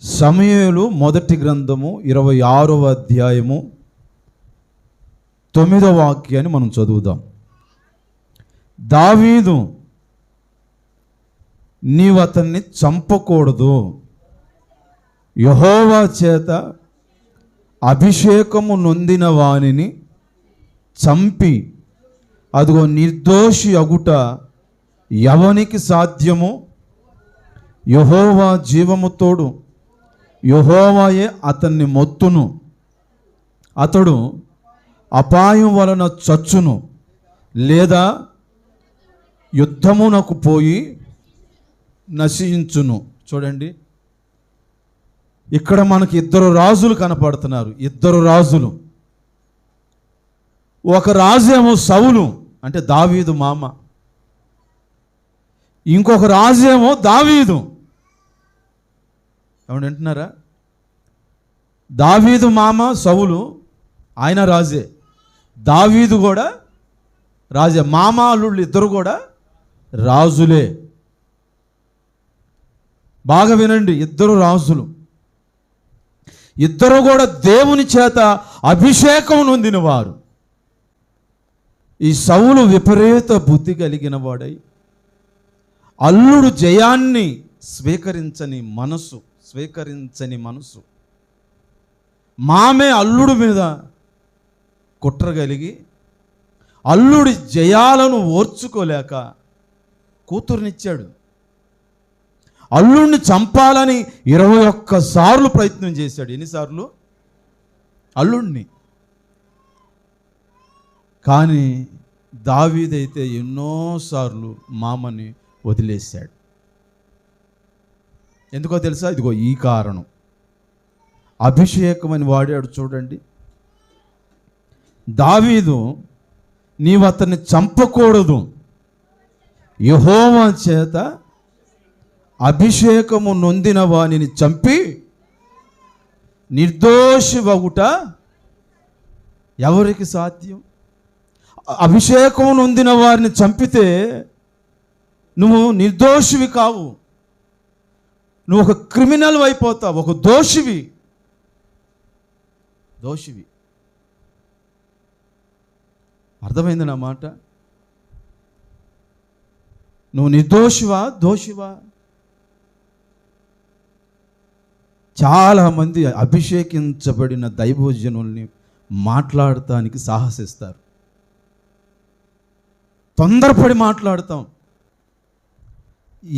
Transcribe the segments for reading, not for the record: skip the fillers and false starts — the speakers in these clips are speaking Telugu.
సమూయేలు మొదటి గ్రంథము 26వ అధ్యాయము 9వ వాక్యాన్ని మనం చదువుదాం. దావీదు, నీవు అతన్ని చంపకూడదు, యెహోవా చేత అభిషేకము నొందిన వానిని చంపి అదిగో నిర్దోషి అగుట ఎవనికి సాధ్యము? యెహోవా జీవము తోడు, యెహోవాయే అతన్ని మొత్తును, అతడు అపాయం వలన చచ్చును, లేదా యుద్ధమునకు పోయి నశించును. చూడండి, ఇక్కడ మనకి ఇద్దరు రాజులు కనపడుతున్నారు. ఇద్దరు రాజులు. ఒక రాజేమో సౌలు, అంటే దావీదు మామ. ఇంకొక రాజేమో దావీదు. ఏమని అంటున్నారా? దావీదు మామ సౌలు, ఆయన రాజే. దావీదు కూడా రాజే. మామ అల్లుళ్ళు ఇద్దరు కూడా రాజులే. బాగా వినండి, ఇద్దరు రాజులు. ఇద్దరు కూడా దేవుని చేత అభిషేకం నొందిన వారు. ఈ సౌలు విపరీత బుద్ధి కలిగిన వాడై అల్లుడు జయాన్ని స్వీకరించని మనసు, మామే అల్లుడు మీద కుట్ర కలిగి అల్లుడి జయాలను ఓర్చుకోలేక కూతుర్నిచ్చాడు. అల్లుడిని చంపాలని 21 సార్లు ప్రయత్నం చేశాడు. ఎన్నిసార్లు? అల్లుడిని. కానీ దావీదైతే ఎన్నోసార్లు మామని వదిలేశాడు. ఎందుకో తెలుసా? ఇదిగో ఈ కారణం. అభిషేకం అని వాడాడు. చూడండి, దావీదు, నీవు అతన్ని చంపకూడదు, యెహోవా చేత అభిషేకము నొందిన వానిని చంపి నిర్దోషి వగుట ఎవరికి సాధ్యం? అభిషేకం నొందిన వారిని చంపితే నువ్వు నిర్దోషివి కావు, నువ్వు ఒక క్రిమినల్ అయిపోతావు, ఒక దోషివి. అర్థమైంది నా మాట? నువ్వు నిర్దోషివా, దోషివా? చాలామంది అభిషేకించబడిన దైవజనుల్ని మాట్లాడటానికి సాహసిస్తారు. తొందరపడి మాట్లాడతాం.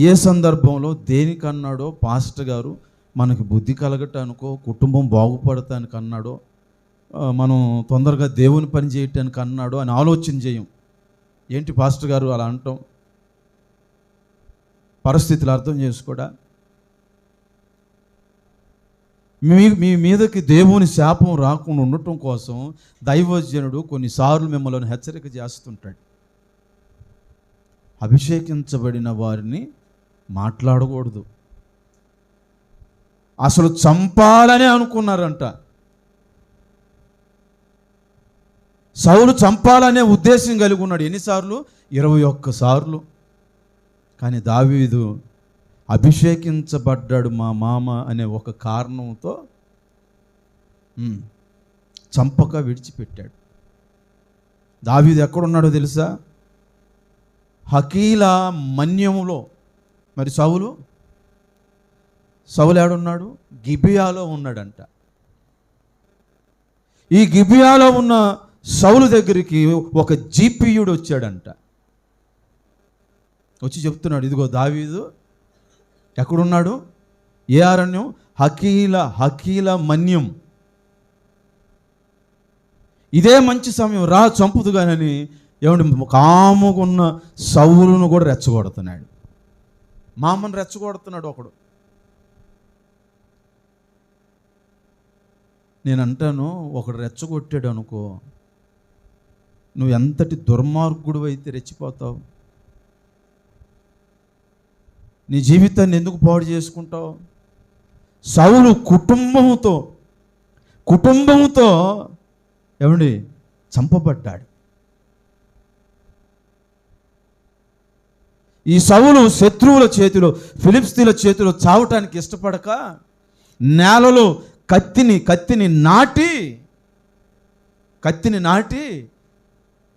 ఏ సందర్భంలో దేనికన్నాడో పాస్టర్ గారు మనకి బుద్ధి కలగటానికో కుటుంబం బాగుపడటానికి అన్నాడో మనం తొందరగా దేవుని పని చేయటానికి అన్నాడో అని ఆలోచన చేయం. ఏంటి పాస్టర్ గారు అలా అంటాం? పరిస్థితులు అర్థం చేసుకోడా? మీ మీదకి దేవుని శాపం రాకుండా ఉండటం కోసం దైవజనుడు కొన్నిసార్లు మిమ్మల్ని హెచ్చరిక చేస్తుంటాడు. అభిషేకించబడిన వారిని మాట్లాడకూడదు. అసలు చంపాలని అనుకున్నారంట. సౌలు చంపాలనే ఉద్దేశం కలిగి ఉన్నాడు. ఎన్నిసార్లు? 21 సార్లు. కానీ దావీదు అభిషేకించబడ్డాడు మా మామ అనే ఒక కారణంతో చంపక విడిచిపెట్టాడు. దావీదు ఎక్కడున్నాడో తెలుసా? హకీలా మన్యములో. మరి సౌలు ఏడున్నాడు? గిబియాలో ఉన్నాడంట. ఈ గిబియాలో ఉన్న సౌలు దగ్గరికి ఒక జీపీయుడు వచ్చాడంట. వచ్చి చెప్తున్నాడు, ఇదిగో దావీదు ఎక్కడున్నాడు? ఏ అరణ్యం? హకీల మన్యం. ఇదే మంచి సమయం, రా చంపుదుగానని ఏమంటే కాముకున్న సౌలును కూడా రెచ్చగొడుతున్నాడు. మామను రెచ్చగొడుతున్నాడు ఒకడు. నేను అంటాను, ఒకడు రెచ్చగొట్టాడు అనుకో, నువ్వు ఎంతటి దుర్మార్గుడు అయితే రెచ్చిపోతావు? నీ జీవితాన్ని ఎందుకు పాడు చేసుకుంటావు? సౌలు కుటుంబంతో ఏమండి చంపబడ్డాడు. ఈ సౌలు శత్రువుల చేతిలో, ఫిలిష్తీయుల చేతిలో చావటానికి ఇష్టపడక నేలలో కత్తిని నాటి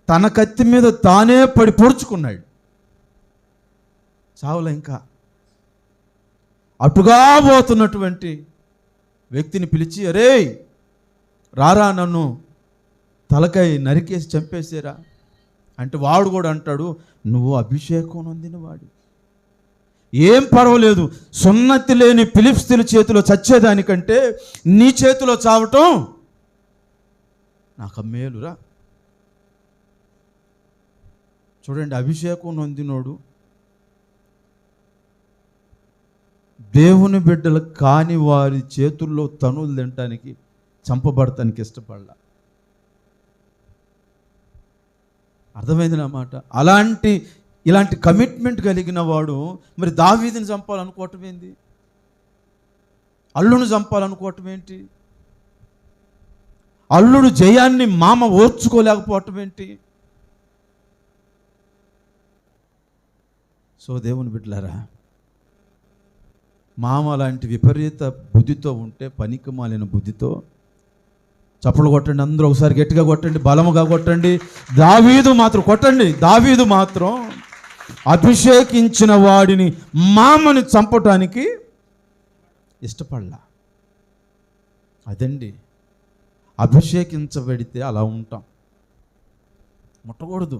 తన కత్తి మీద తానే పడి పొడుచుకున్నాడు. చావులే ఇంకా. అటుగా పోతున్నటువంటి వ్యక్తిని పిలిచి, అరే రారా, నన్ను తలకాయ నరికేసి చంపేసేరా అంటే వాడు కూడా అంటాడు, నువ్వు అభిషేకం నొందిన వాడు, ఏం పర్వాలేదు, సున్నతి లేని ఫిలిష్తీయుల చేతిలో చచ్చేదానికంటే నీ చేతిలో చావటం నాకు మేలురా. చూడండి, అభిషేకం నొందినోడు దేవుని బిడ్డలు కాని వారి చేతుల్లో తనులు తినటానికి, చంపబడటానికి ఇష్టపడాల. అర్థమైంది నా మాట? ఇలాంటి కమిట్మెంట్ కలిగిన వాడు మరి దావీదుని చంపాలనుకోవటం ఏంది? అల్లును చంపాలనుకోవటం ఏంటి? అల్లుడు జయాన్ని మామ ఓర్చుకోలేకపోవటం ఏంటి? సో దేవుని బిడ్డలారా, మామ లాంటి విపరీత బుద్ధితో ఉంటే, పనికిమాలిన బుద్ధితో, చప్పలు కొట్టండి అందరూ ఒకసారి, గట్టిగా కొట్టండి, బలముగా కొట్టండి. దావీదు మాత్రం కొట్టండి. దావీదు మాత్రం అభిషేకించిన వాడిని, మామని చంపటానికి ఇష్టపడలా. అదండి, అభిషేకించబడితే అలా ఉంటాం. ముట్టకూడదు.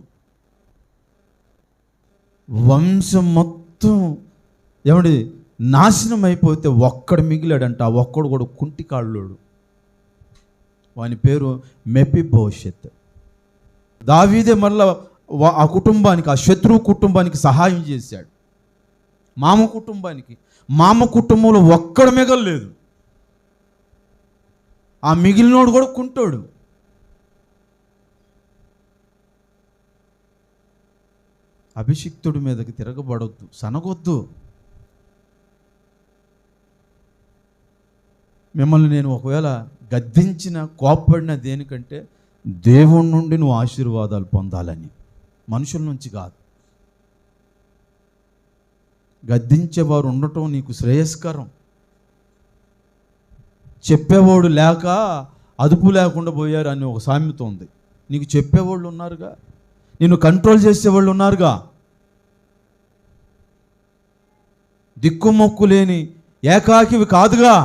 వంశం మొత్తం ఏమండి నాశనం అయిపోతే ఒక్కడు మిగిలాడంట. ఆ ఒక్కడు కూడా కుంటికాళ్ళోడు. వాని పేరు మెఫీబోషెత్. దావీదే మరలా ఆ కుటుంబానికి, ఆ శత్రువు కుటుంబానికి సహాయం చేశాడు. మామ కుటుంబంలో ఒక్కడు మిగలలేదు. ఆ మిగిలినోడు కూడా కుంటోడు. అభిషిక్తుడి మీదకి తిరగబడొద్దు, సనగొద్దు. మిమ్మల్ని నేను ఒకవేళ గద్దించిన, కోప్పడిన దేనికంటే దేవుడి నుండి నువ్వు ఆశీర్వాదాలు పొందాలని, మనుషుల నుంచి కాదు. గద్దించేవారు ఉండటం నీకు శ్రేయస్కరం. చెప్పేవాడు లేక అదుపు లేకుండా పోయారు అని ఒక సామెత ఉంది. నీకు చెప్పేవాళ్ళు ఉన్నారుగా, నిన్ను కంట్రోల్ చేసేవాళ్ళు ఉన్నారుగా. దిక్కుమొక్కు లేని ఏకాకివి కాదుగా.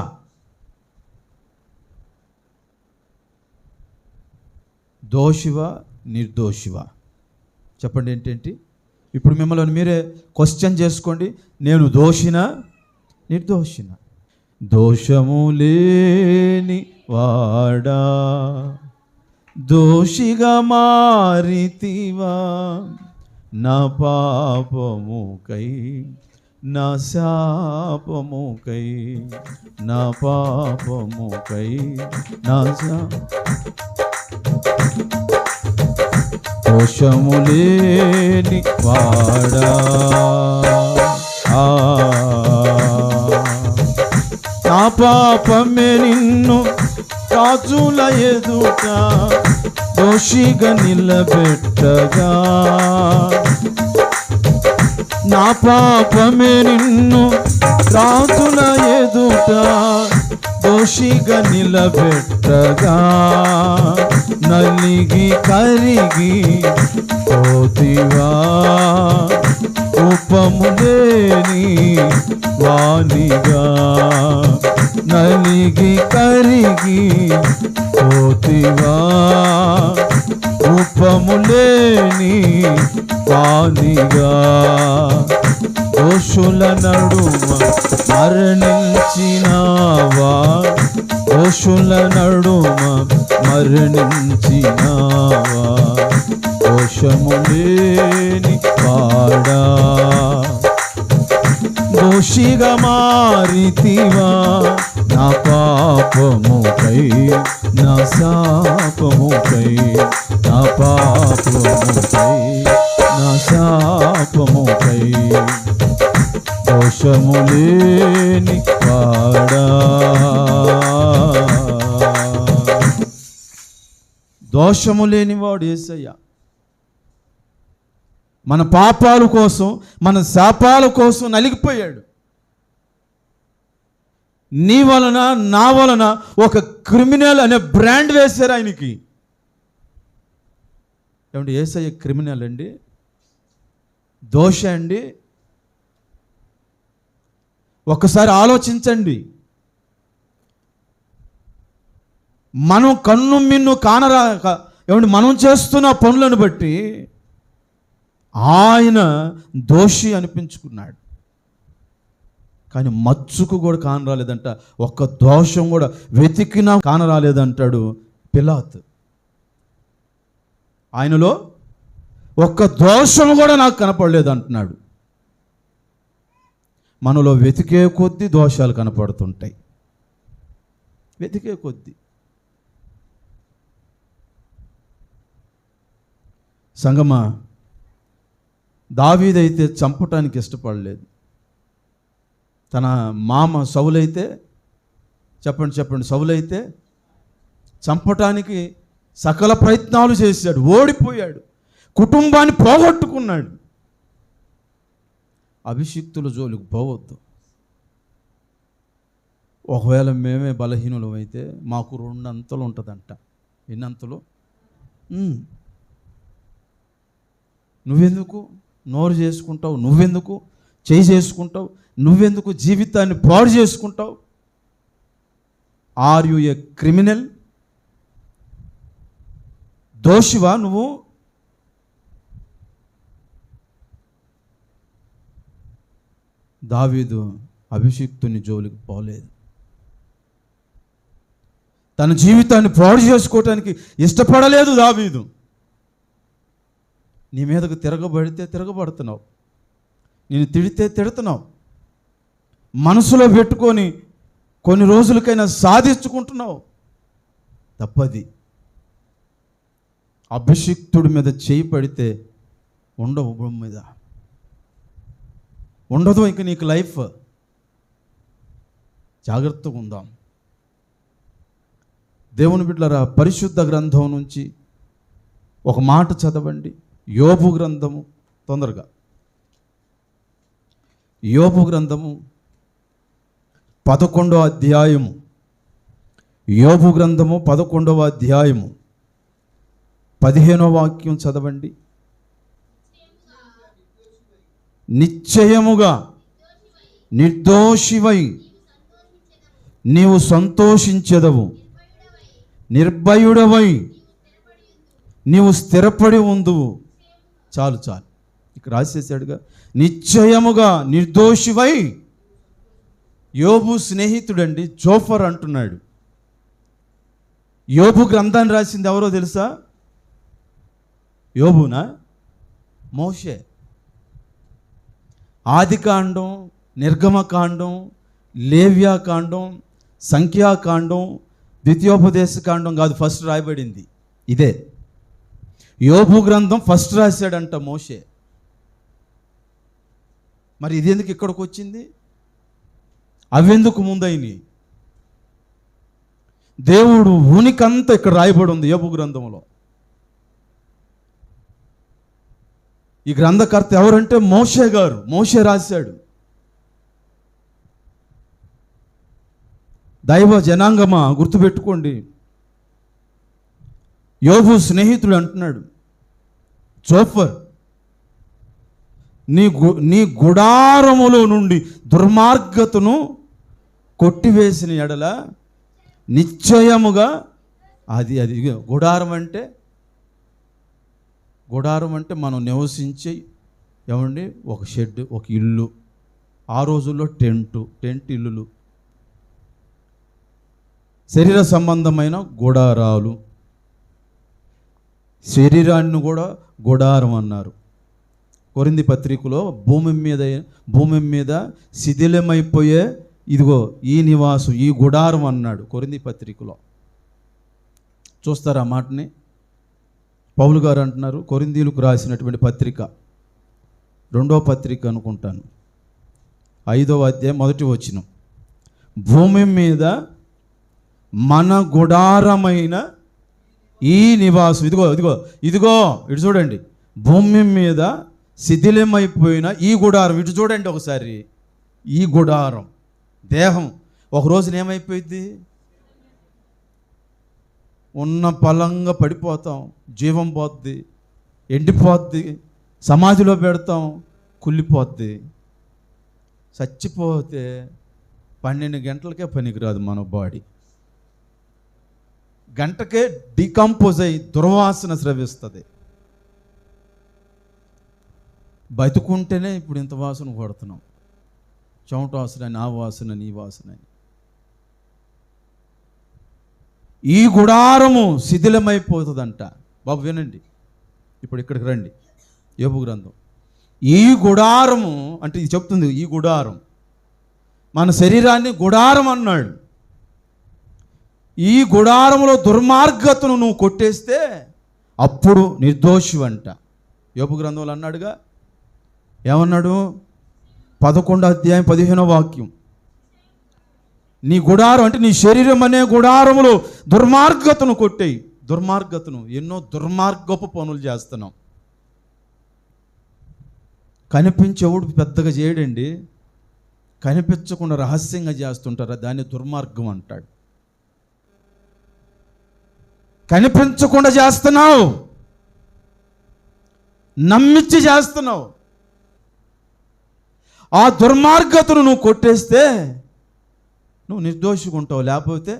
దోషివా నిర్దోషివా? చెప్పండి ఏంటేంటి? ఇప్పుడు మిమ్మల్ని మీరే క్వశ్చన్ చేసుకోండి. నేను దోషినా నిర్దోషినా? దోషము లేని వాడా, దోషిగా మారితివా, నా పాపముకై నా శాపముకై, నా పాపముకై నా దోషము లేని వాడా, నా పాపమే నిన్ను రాజుల ఎదుట దోషిగా నిలబెట్టగా, నా పాపమే నిన్ను రాజుల ఎదుట దోషిగా నిలబెట్టగా, నలిగి కరిగి పోతివా, ఉపము లేని వానిగా, నలిగి కరిగి పోతివా, ఉపము లేని వానిగా, దోషుల నడుమ మరణించినావా, దోషుల నడుమ మరణించినావా, దోషము లేని వాడా, దోషిగా మారితివా, నా పాపముకై నా శాపముకై, నా పాపముకై నా శాపముకై, దోషము లేని వాడా. దోషము లేనివాడు యేసయ్య. మన పాపాల కోసం, మన శాపాల కోసం నలిగిపోయాడు. నీ వలన నా వలన ఒక క్రిమినల్ అనే బ్రాండ్ వేశారు ఆయనకి. ఏమంటే యేసయ్య క్రిమినల్ అండి? దోష అండి? ఒక్కసారి ఆలోచించండి. మనం కన్ను మిన్ను కానరాక ఏమంటే మనం చేస్తున్న పనులను బట్టి ఆయన దోషి అనిపించుకున్నాడు. కానీ మచ్చుకు కూడా కానరాలేదంట, ఒక్క దోషం కూడా వెతికినా కానరాలేదంటాడు పిలాతు. ఆయనలో ఒక్క దోషం కూడా నాకు కనపడలేదు అంటున్నాడు. మనలో వెతికే కొద్దీ దోషాలు కనపడుతుంటాయి, వెతికే కొద్దీ. సంగమా, దావీదైతే చంపటానికి ఇష్టపడలేదు. తన మామ సౌలైతే చెప్పండి సౌలైతే చంపటానికి సకల ప్రయత్నాలు చేశాడు, ఓడిపోయాడు, కుటుంబాన్ని పోగొట్టుకున్నాడు. అభిషిక్తుల జోలికి పోవద్దు. ఒకవేళ మేమే బలహీనులం అయితే మాకు 2 అంతలు ఉంటుందంట. ఎన్ని అంతలు? నువ్వెందుకు నోరు చేసుకుంటావు? నువ్వెందుకు చేయి చేసుకుంటావు? నువ్వెందుకు జీవితాన్ని పాడు చేసుకుంటావు? Are you a criminal? దోషివా నువ్వు? దావీదు అభిషిక్తుని జోలికి పోలేదు. తన జీవితాన్ని పాడు చేసుకోవటానికి ఇష్టపడలేదు దావీదు. నీ మీదకు తిరగబడితే తిరగబడుతున్నావు, నేను తిడితే తిడుతున్నావు, మనసులో పెట్టుకొని కొన్ని రోజులకైనా సాధించుకుంటున్నావు. తప్పది. అభిషిక్తుడి మీద చేయి పడితే ఉండవు, భూమి మీద ఉండదు ఇంక నీకు లైఫ్. జాగ్రత్తగా ఉందాం. దేవుని బిడ్డలారా, పరిశుద్ధ గ్రంథం నుంచి ఒక మాట చదవండి. యోబు గ్రంథము, తొందరగా యోబు గ్రంథము 11వ అధ్యాయము. యోబు గ్రంథము 11వ అధ్యాయము 15వ వాక్యం చదవండి. నిశ్చయముగా నిర్దోషివై నీవు సంతోషించెదవు, నిర్భయుడవై నీవు స్థిరపడి ఉందువు. చాలు ఇక్కడ రాసేసాడుగా, నిశ్చయముగా నిర్దోషివై. యోబు స్నేహితుడండి, జోఫర్ అంటున్నాడు. యోబు గ్రంథాన్ని రాసింది ఎవరో తెలుసా? యోబునా? మోషే. ఆదికాండం, నిర్గమకాండం, లేవ్యాకాండం, సంఖ్యాకాండం, ద్వితీయోపదేశకాండం కాదు ఫస్ట్ రాయబడింది ఇదే. యోబు గ్రంథం ఫస్ట్ రాశాడంట మోషే. మరి ఇది ఎందుకు ఇక్కడికి వచ్చింది? అవెందుకు ముందైనవి? దేవుడు ఉనికంతా ఇక్కడ రాయబడి ఉంది యోబు గ్రంథంలో. ఈ గ్రంథకర్త ఎవరంటే మోషే గారు. మోషే రాశాడు. దైవ జనాంగమా, గుర్తుపెట్టుకోండి. యోబు స్నేహితుడు అంటున్నాడు జోఫర్, నీ గుడారములో నుండి దుర్మార్గతను కొట్టివేసిన ఎడల నిశ్చయముగా అది గుడారం అంటే మనం నివసించే ఏమండి ఒక షెడ్, ఒక ఇల్లు. ఆ రోజుల్లో టెంట్ ఇల్లులు, శరీర సంబంధమైన గుడారాలు. శరీరాన్ని కూడా గుడారం అన్నారు. కొరింథీ పత్రికలో భూమి మీద శిథిలమైపోయే ఇదిగో ఈ నివాసం, ఈ గుడారం అన్నాడు కొరింథీ పత్రికలో. చూస్తారా మాటని? పౌలు గారు అంటున్నారు, కొరింథీలకు రాసినటువంటి పత్రిక, 2వ పత్రిక అనుకుంటాను, 5వ అధ్యాయం 1వ వచనం, భూమి మీద మన గుడారమైన ఈ నివాసం, ఇదిగో ఇటు చూడండి, భూమి మీద శిథిలమైపోయిన ఈ గుడారం, ఇటు చూడండి ఒకసారి. ఈ గుడారం దేహం ఒక రోజున ఏమైపోయింది? ఉన్న పలంగా పడిపోతాం, జీవం పోద్ది, ఎండిపోద్ది, సమాధిలో పెడతాం, కుళ్ళిపోద్ది. చచ్చిపోతే 12 గంటలకే పనికిరాదు మన బాడీ. గంటకే డీకంపోజ్ అయ్యి దుర్వాసన స్రవిస్తుంది. బతుకుంటేనే ఇప్పుడు ఇంత వాసన కొడుతున్నాం. చెమట వాసన, నా వాసన, నీ వాసన. ఈ గుడారము శిథిలమైపోతుందంట. బాబు వినండి, ఇప్పుడు ఇక్కడికి రండి. యోబు గ్రంథం. ఈ గుడారము అంటే ఇది చెప్తుంది, ఈ గుడారం మన శరీరాన్ని గుడారం అన్నాడు. ఈ గుడారములో దుర్మార్గతను నువ్వు కొట్టేస్తే అప్పుడు నిర్దోషివంట. యోబు గ్రంథంలో అన్నాడుగా, ఏమన్నాడు? 11వ అధ్యాయం 15వ వాక్యం. నీ గుడారం అంటే నీ శరీరం అనే గుడారములో దుర్మార్గతను కొట్టేయి. దుర్మార్గతను, ఎన్నో దుర్మార్గపు పనులు చేస్తున్నాం. కనిపించేవాడు పెద్దగా చేయడండి, కనిపించకుండా రహస్యంగా చేస్తుంటారు, దాన్ని దుర్మార్గం అంటాడు. కనిపించకుండా చేస్తున్నావు, నమ్మించి చేస్తున్నావు. ఆ దుర్మార్గతను నువ్వు కొట్టేస్తే నువ్వు నిర్దోషిగా ఉంటావు, లేకపోతే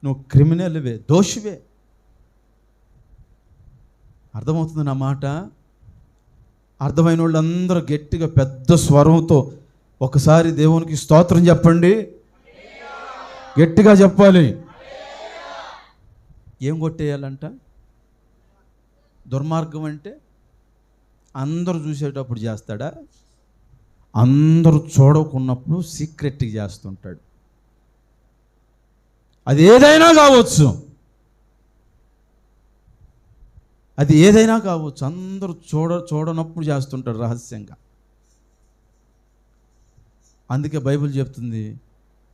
నువ్వు క్రిమినల్వే, దోషివే. అర్థమవుతుంది నా మాట? అర్థమైన వాళ్ళందరూ గట్టిగా పెద్ద స్వరంతో ఒకసారి దేవునికి స్తోత్రం చెప్పండి. గట్టిగా చెప్పాలి. ఏం కొట్టేయాలంట? దుర్మార్గం అంటే అందరూ చూసేటప్పుడు చేస్తాడా? అందరూ చూడకున్నప్పుడు సీక్రెట్గా చేస్తుంటాడు. అది ఏదైనా కావచ్చు, అది ఏదైనా కావచ్చు, అందరూ చూడనప్పుడు చేస్తుంటాడు రహస్యంగా. అందుకే బైబిల్ చెప్తుంది,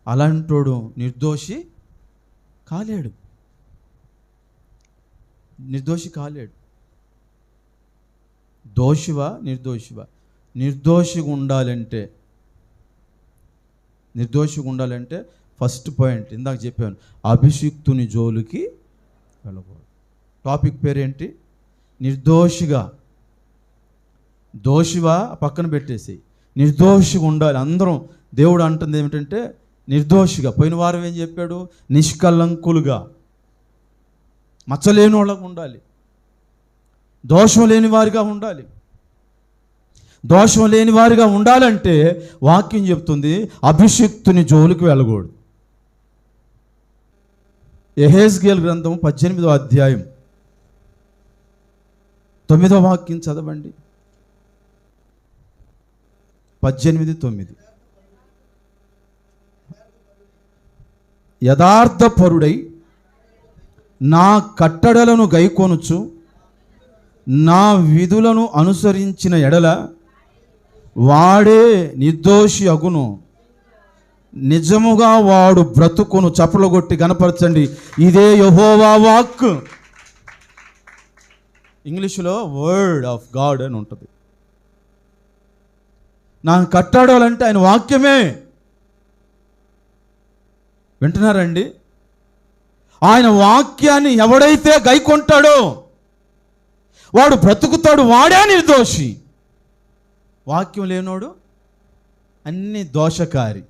అలాంటోడు నిర్దోషి కాలేడు. నిర్దోషి కాలేడు. దోషివా నిర్దోషివా? నిర్దోషిగా ఉండాలంటే ఫస్ట్ పాయింట్ ఇందాక చెప్పాను, అభిషిక్తుని జోలికి వెళ్ళకూడదు. టాపిక్ పేరేంటి? నిర్దోషిగా. దోషివా పక్కన పెట్టేసి నిర్దోషిగా ఉండాలి. అందరం దేవుడు అంటుంది ఏమిటంటే నిర్దోషిగా. పోయిన వారం ఏం చెప్పాడు? నిష్కలంకులుగా, మచ్చలేని వాళ్ళకు ఉండాలి, దోషం లేని వారిగా ఉండాలి. దోషం లేని వారిగా ఉండాలంటే వాక్యం చెప్తుంది అభిషిక్తుని జోలికి వెళ్ళకూడదు. యెహెజ్కేలు గ్రంథం 18వ అధ్యాయం 9వ వాక్యం చదవండి. 18:9. యథార్థపరుడై నా కట్టడలను గైకొనుచు నా విధులను అనుసరించిన ఎడల వాడే నిర్దోషి అగును, నిజముగా వాడు బ్రతుకును. చప్పలు కొట్టి గనపరచండి, ఇదే యెహోవా వాక్. ఇంగ్లీష్లో వర్డ్ ఆఫ్ గాడ్ అని ఉంటుంది. నా కట్టడాలంటే ఆయన వాక్యమే. వింటున్నారండి? ఆయన వాక్యాన్ని ఎవడైతే గైకొంటాడో వాడు బ్రతుకుతాడు, వాడే నిర్దోషి. వాక్యం లేనోడు అన్ని దోషకారి.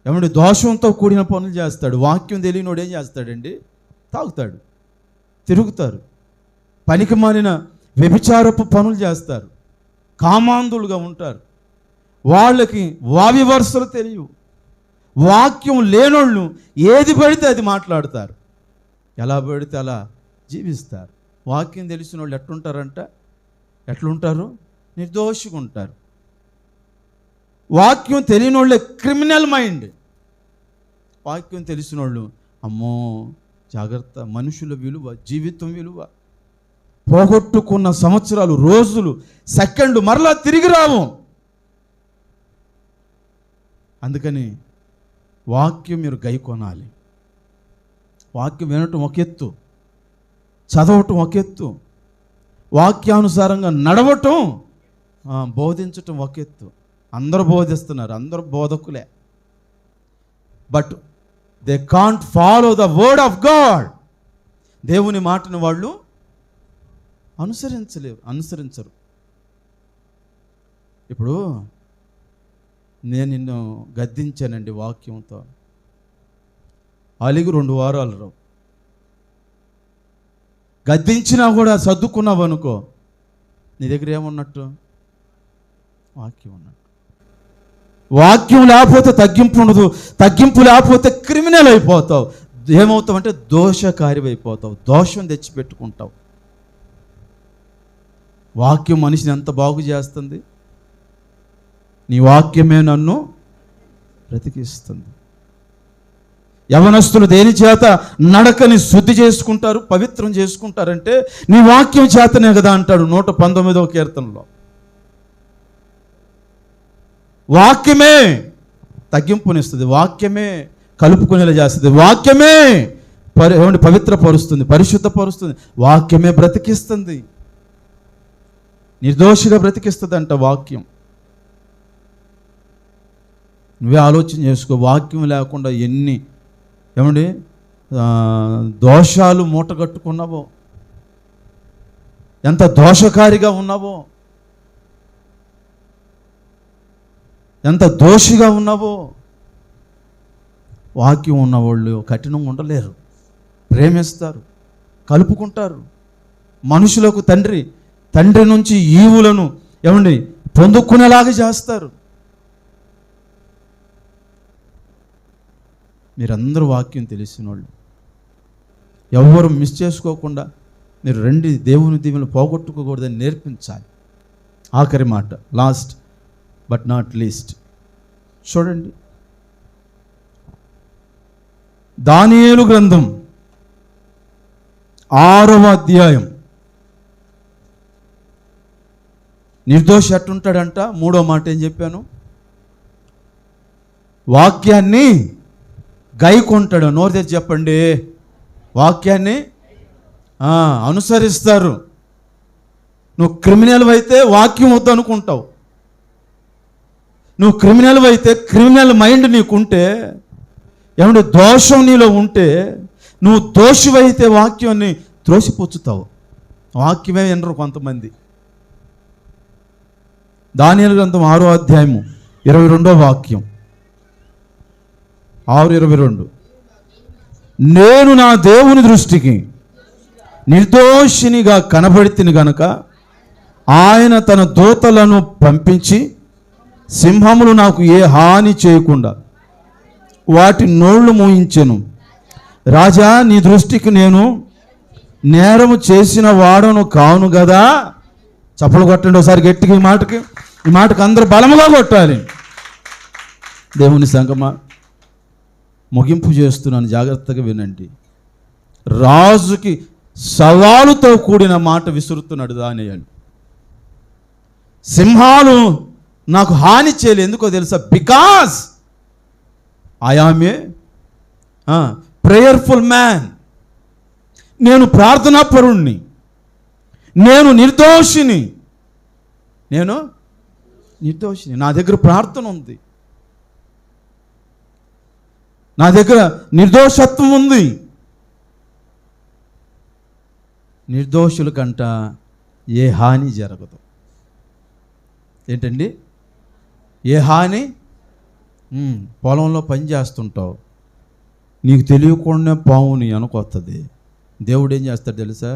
ఏమంటే దోషంతో కూడిన పనులు చేస్తాడు. వాక్యం తెలియనోడు ఏం చేస్తాడండి? తాగుతాడు, తిరుగుతారు, పనికి మాలిన వ్యభిచారపు పనులు చేస్తారు, కామాంధులుగా ఉంటారు. వాళ్ళకి వావి వరుసలు తెలియవు. వాక్యం లేనోళ్ళు ఏది పడితే అది మాట్లాడతారు, ఎలా పడితే అలా జీవిస్తారు. వాక్యం తెలిసిన వాళ్ళు ఎట్లుంటారు? నిర్దోషిగా ఉంటారు. వాక్యం తెలియని వాళ్ళే క్రిమినల్ మైండ్. వాక్యం తెలిసిన వాళ్ళు అమ్మో జాగ్రత్త, మనుషుల విలువ, జీవితం విలువ, పోగొట్టుకున్న సంవత్సరాలు, రోజులు, సెకండ్ మరలా తిరిగి రావు. అందుకని వాక్యం మీరు గైకొనాలి. వాక్యం వినటం ఒక ఎత్తు, చదవటం ఒక ఎత్తు, వాక్యానుసారంగా నడవటం, బోధించటం ఒక ఎత్తు. అందరూ బోధిస్తున్నారు, అందరూ బోధకులే. But they can't follow the word of God. దేవుని మాటను వాళ్ళు అనుసరించరు. ఇప్పుడు నేను నిన్ను గద్దించానండి వాక్యంతో, అలిగి 2 వారాలు రావు. గద్దించినా కూడా సర్దుకున్నావు అనుకో, నీ దగ్గర ఏమున్నట్టు? వాక్యం ఉన్నట్టు. వాక్యం లేకపోతే తగ్గింపు ఉండదు, తగ్గింపు లేకపోతే క్రిమినల్ అయిపోతావు. ఏమవుతావు అంటే దోషకారివైపోతావు, దోషం తెచ్చిపెట్టుకుంటావు. వాక్యం మనిషిని ఎంత బాగు చేస్తుంది. నీ వాక్యమే నన్ను బ్రతికిస్తుంది. యవనస్తులు దేని చేత నడకని శుద్ధి చేసుకుంటారు, పవిత్రం చేసుకుంటారంటే నీ వాక్యం చేతనే కదా అంటాడు 119వ కీర్తనలో. వాక్యమే తగ్గింపునిస్తుంది, వాక్యమే కలుపుకునేలా చేస్తుంది, వాక్యమే పవిత్రపరుస్తుంది, పరిశుద్ధపరుస్తుంది, వాక్యమే బ్రతికిస్తుంది, నిర్దోషిగా బ్రతికిస్తుంది అంట వాక్యం. నువ్వే ఆలోచన చేసుకో, వాక్యం లేకుండా ఎన్ని దోషాలు మూటగట్టుకున్నావో, ఎంత దోషకారిగా ఉన్నావో, ఎంత దోషిగా ఉన్నావో. వాక్యం ఉన్నవాళ్ళు కఠినంగా ఉండలేరు, ప్రేమిస్తారు, కలుపుకుంటారు. మనుషులకు తండ్రి నుంచి ఈవులను పొందుకునేలాగా చేస్తారు. మీరందరూ వాక్యం తెలిసిన వాళ్ళు, ఎవరు మిస్ చేసుకోకుండా మీరు రండి, దేవుని దీవెనలు పోగొట్టుకోకూడదని నేర్పించాలి. ఆఖరి మాట, లాస్ట్ బట్ నాట్ లీస్ట్, చూడండి. దానియేలు గ్రంథం 6వ అధ్యాయం. నిర్దోషి అట్టుంటాడంట. 3వ మాట ఏం చెప్పాను? వాక్యాన్ని గైకొంటాడు. నోరు తెచ్చి చెప్పండి. వాక్యాన్ని అనుసరిస్తారు. నువ్వు క్రిమినల్ అయితే వాక్యం వద్దు అనుకుంటావు. నువ్వు క్రిమినల్ అయితే, క్రిమినల్ మైండ్ నీకుంటే, దోషం నీలో ఉంటే, నువ్వు దోషివైతే వాక్యాన్ని త్రోసిపుచ్చుతావు. వాక్యమే వినరు కొంతమంది. దానియేలు గ్రంథం 6వ అధ్యాయము 22వ వాక్యం, 6:22. నేను నా దేవుని దృష్టికి నిర్దోషినిగా కనబడితిని గనుక ఆయన తన దూతలను పంపించి సింహములు నాకు ఏ హాని చేయకుండా వాటి నోళ్లు మూయించెను. రాజా, నీ దృష్టికి నేను నేరము చేసిన వాడను కాను కదా. చప్పలు కొట్టండి ఒకసారి గట్టిగా. ఈ మాటకి అందరూ బలముగా కొట్టాలి. దేవుని సంగమా, ముగింపు చేస్తున్నాను, జాగ్రత్తగా వినండి. రాజుకి సవాలుతో కూడిన మాట విసురుతున్నాడు దానియేలు. సింహాలు నాకు హాని చేయలేదు, ఎందుకో తెలుసా? Because I am a prayerful man. నేను ప్రార్థనాపరుణ్ణి, నేను నిర్దోషిని. నా దగ్గర ప్రార్థన ఉంది, నా దగ్గర నిర్దోషత్వం ఉంది. నిర్దోషుల కంట ఏ హాని జరగదు. ఏంటండి? ఏ హాని? పొలంలో పని చేస్తుంటావు, నీకు తెలియకుండా పాము నీ అనుకొస్తుంది. దేవుడు ఏం చేస్తాడు తెలుసా?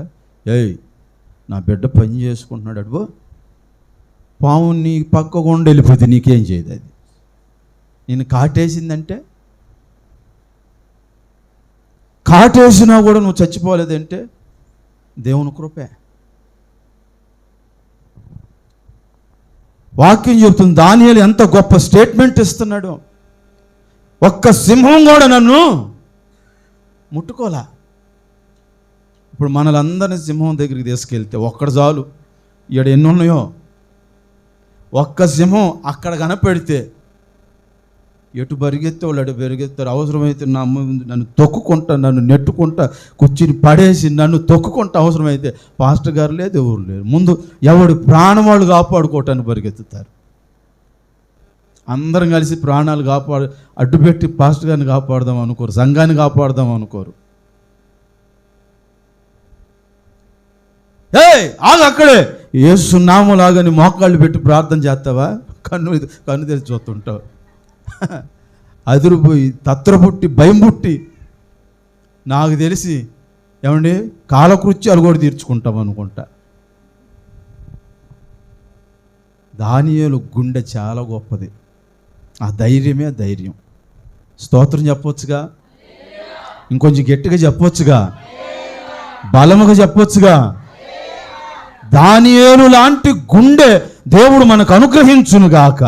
నా బిడ్డ పని చేసుకుంటున్నాడు, అడుగు పాము నీ పక్క గుండా వెళ్ళిపోతే నీకేం చేయదు. అది నేను కాటేసిందంటే, కాటేసినా కూడా నువ్వు చచ్చిపోలేదంటే దేవుని కృపే. వాక్యం చెబుతుంది. దానియేలు ఎంత గొప్ప స్టేట్మెంట్ ఇస్తున్నాడు. ఒక్క సింహం కూడా నన్ను ముట్టుకోలా. ఇప్పుడు మనలందరినీ సింహం దగ్గరికి తీసుకెళ్తే ఒక్కడు చాలు. ఇక్కడ ఎన్ని ఉన్నాయో, ఒక్క సింహం అక్కడ కనపెడితే ఎటు పరిగెత్తే వాళ్ళు అటు పరిగెత్తారు. అవసరమైతే నన్ను తొక్కుకుంటా, నన్ను నెట్టుకుంటా, కుర్చీని పడేసి నన్ను తొక్కుకుంటా. అవసరమైతే పాస్టర్ గారు లేదు, ఎవరు లేరు, ముందు ఎవడు ప్రాణం వాళ్ళు కాపాడుకోవటానికి పరిగెత్తుతారు. అందరం కలిసి ప్రాణాలు అడ్డుపెట్టి పాస్టర్ గారిని కాపాడదాం అనుకోరు, సంఘాన్ని కాపాడదాం అనుకోరు. ఆగు అక్కడే, యేసు నామములాగని మోకాళ్ళు పెట్టి ప్రార్థన చేస్తావా? కన్ను తెరిచి చూస్తుంటావు. అదిరిపోయి తత్రపుట్టి భయం పుట్టి నాకు తెలిసి ఏమండి కాలకృత్యాలు కూడా తీర్చుకుంటాం అనుకుంటా. దానియేలు గుండె చాలా గొప్పది. ఆ ధైర్యమే ధైర్యం. స్తోత్రం చెప్పొచ్చుగా, ఇంకొంచెం గట్టిగా చెప్పొచ్చుగా, బలముగా చెప్పొచ్చుగా. దానియేలు లాంటి గుండె దేవుడు మనకు అనుగ్రహించునుగాక.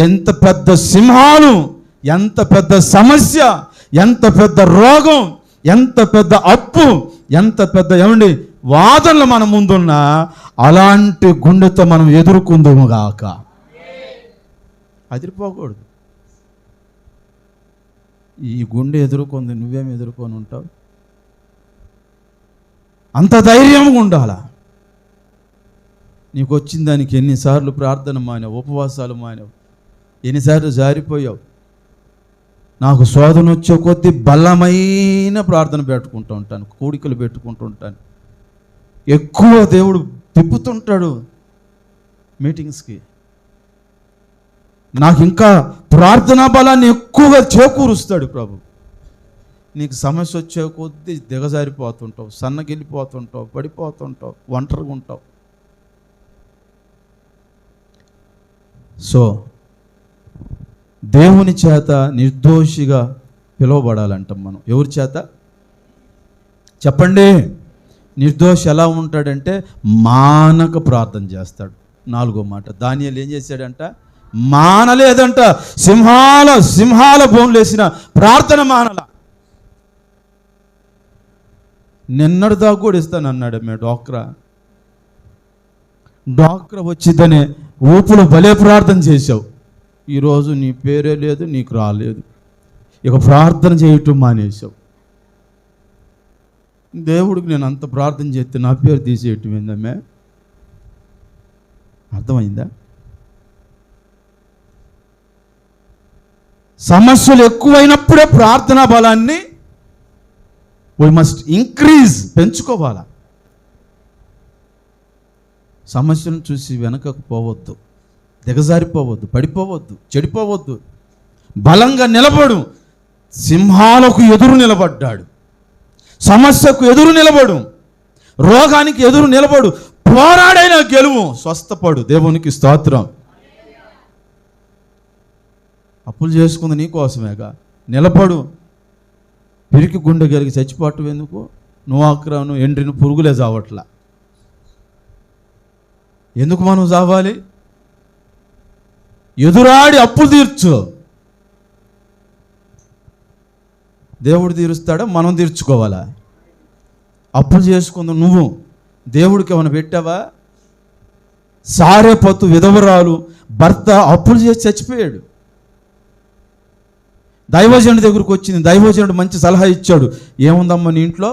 ఎంత పెద్ద సింహాలు, ఎంత పెద్ద సమస్య, ఎంత పెద్ద రోగం, ఎంత పెద్ద అప్పు, ఎంత పెద్ద ఏమండి వాదనలు మన ముందున్నా అలాంటి గుండెతో మనం ఎదుర్కొందుముగాక. అదిరిపోకూడదు. ఈ గుండె ఎదుర్కొంది, నువ్వేం ఎదుర్కొని ఉంటావు? అంత ధైర్యంగా ఉండాలా. నీకు వచ్చిన దానికి ఎన్నిసార్లు ప్రార్థన మానేవు, ఉపవాసాలు మానేవు, ఎన్నిసార్లు జారిపోయావు. నాకు శోధన వచ్చే కొద్దీ బలమైన ప్రార్థన పెట్టుకుంటూ ఉంటాను, కోడికలు పెట్టుకుంటూ ఉంటాను. ఎక్కువ దేవుడు తిప్పుతుంటాడు మీటింగ్స్కి. నాకు ఇంకా ప్రార్థనా బలాన్ని ఎక్కువగా చేకూరుస్తాడు ప్రభు. నీకు సమస్య వచ్చే కొద్దీ దిగజారిపోతుంటావు, సన్నగిల్లిపోతుంటావు, పడిపోతుంటావు, ఒంటరిగా ఉంటావు. సో దేవుని చేత నిర్దోషిగా పిలువబడాలంటాం మనం. ఎవరి చేత చెప్పండి? నిర్దోషి ఎలా ఉంటాడంటే మానక ప్రార్థన చేస్తాడు. 4వ మాట, దానియేలు ఏం చేశాడంట? మానలేదంట. సింహాల బోన్లు వేసిన ప్రార్థన మానల. నిన్నటి దాకా కూడా ఇస్తానన్నాడు. డాక్రా వచ్చిద్దనే ఊపులో భలే ప్రార్థన చేశావు. ఈరోజు నీ పేరే లేదు, నీకు రాలేదు, ఇక ప్రార్థన చేయటం మానేశావు. దేవుడికి నేను అంత ప్రార్థన చేస్తే నా పేరు తీసేయటం ఏందమ్మే? అర్థమైందా? సమస్యలు ఎక్కువైనప్పుడే ప్రార్థనా బలాన్ని వీ మస్ట్ ఇంక్రీజ్, పెంచుకోవాలా. సమస్యను చూసి వెనకకు పోవద్దు, దిగజారిపోవద్దు, పడిపోవద్దు, చెడిపోవద్దు. బలంగా నిలబడు. సింహాలకు ఎదురు నిలబడ్డాడు. సమస్యకు ఎదురు నిలబడు, రోగానికి ఎదురు నిలబడు, పోరాడైన గెలువు, స్వస్థపడు. దేవునికి స్తోత్రం. అప్పులు చేసుకుంది నీ కోసమేగా. నిలబడు. పిరికి గుండె కలిగి చచ్చిపోవటం ఎందుకు? నువ్వు ఎండ్రిని పురుగులే చావట్లా. ఎందుకు మనం చావాలి? ఎదురాడి అప్పులు తీర్చు. దేవుడు తీరుస్తాడా? మనం తీర్చుకోవాలా? అప్పులు చేసుకుందాం. నువ్వు దేవుడికి ఏమైనా పెట్టావా? సారేపత్తు విధవరాలు భర్త అప్పులు చేసి చచ్చిపోయాడు. దైవజనుడి దగ్గరకు వచ్చింది. దైవజనుడు మంచి సలహా ఇచ్చాడు. ఏముందమ్మా నీ ఇంట్లో?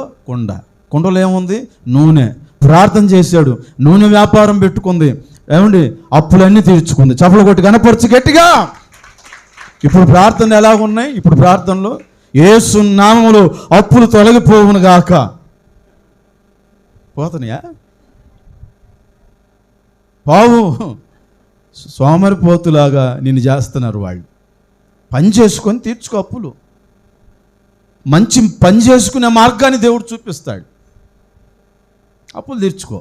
కుండలో ఏముంది? నూనె. ప్రార్థన చేశాడు, నూనె వ్యాపారం పెట్టుకుంది. ఏమండి అప్పులన్నీ తీర్చుకుంది. చప్పలు కొట్టి కనపరచు గట్టిగా. ఇప్పుడు ప్రార్థనలు ఎలాగున్నాయి? ఇప్పుడు ప్రార్థనలో యేసు నామములో అప్పులు తొలగిపోవును గాక. పోతున్నాయా? పావు సోమరిపోతులాగా నిన్ను చేస్తున్నారు వాళ్ళు. పని చేసుకొని తీర్చుకో అప్పులు. మంచి పని చేసుకునే మార్గాన్ని దేవుడు చూపిస్తాడు. అప్పులు తీర్చుకో.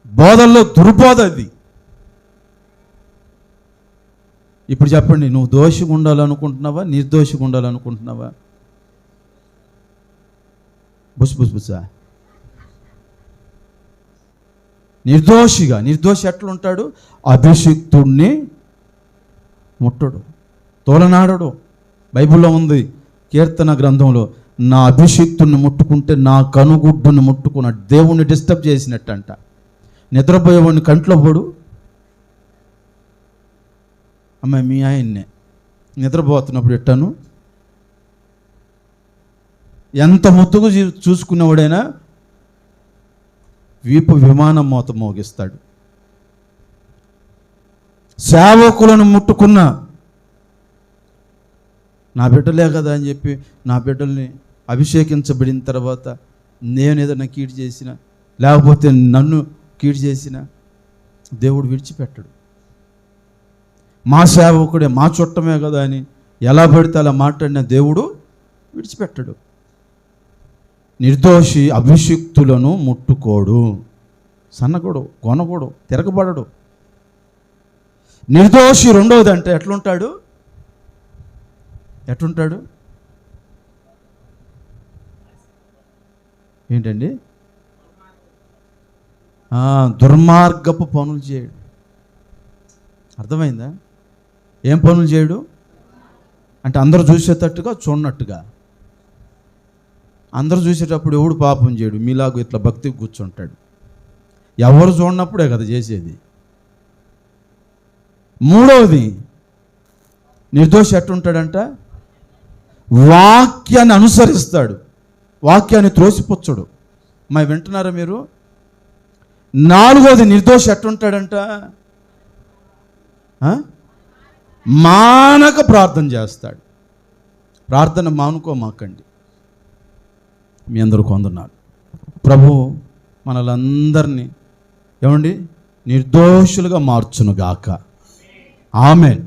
బోధల్లో దుర్బోధ అది. ఇప్పుడు చెప్పండి, నువ్వు దోషిగా ఉండాలనుకుంటున్నావా, నిర్దోషిగా ఉండాలనుకుంటున్నావా? బుస్సా. నిర్దోషి ఎట్లుంటాడు? అభిషిక్తుడిని ముట్టడు, తోలనాడడు. బైబిల్లో ఉంది, కీర్తన గ్రంథంలో, నా అభిషిక్తుడిని ముట్టుకుంటే నా కనుగుడ్డుని ముట్టుకున్నాడు. దేవుణ్ణి డిస్టర్బ్ చేసినట్టంట. నిద్రపోయేవాడిని కంట్లో పడు. అమ్మాయి మీ ఆయన్నే నిద్రపోతున్నప్పుడు ఎట్టాను? ఎంత ముద్దుగా చూసుకునేవాడైనా వీపు విమానం మోత మోగిస్తాడు. సేవకులను ముట్టుకున్న నా బిడ్డలే కదా అని చెప్పి నా బిడ్డల్ని అభిషేకించబడిన తర్వాత నేను ఏదైనా కీడు చేసిన, లేకపోతే నన్ను కీడు చేసిన దేవుడు విడిచిపెట్టడు. మా సేవకుడే, మా చుట్టమే కదా అని ఎలా పడితే అలా మాట్లాడిన దేవుడు విడిచిపెట్టడు. నిర్దోషి అభిషిక్తులను ముట్టుకోడు, సన్నగోడు, కొనగోడు, తిరగబడడు. నిర్దోషి రెండవది అంటే ఎట్లుంటాడు? ఏంటండి? దుర్మార్గపు పనులు చేయడు. అర్థమైందా? ఏం పనులు చేయడు అంటే అందరూ చూసేటట్టుగా, చూడనట్టుగా. అందరూ చూసేటప్పుడు ఎవడు పాపం చేయడు, మీలాగు ఇట్లా భక్తికి కూర్చుంటాడు. ఎవరు చూడనప్పుడే కదా చేసేది. మూడవది, నిర్దోషి ఎట్టుంటాడంట? వాక్యాన్ని అనుసరిస్తాడు, వాక్యాన్ని త్రోసిపుచ్చడు. మరి వింటున్నారా మీరు? నాలుగవది, నిర్దోషి ఎట్టుంటాడంట? మానక ప్రార్థన చేస్తాడు. ప్రార్థన మానుకోమాకండి. మీ అందరూ కొందన్నారు. ప్రభు మనలందరినీ ఏమండి నిర్దోషులుగా మార్చునుగాక. ఆమేన్.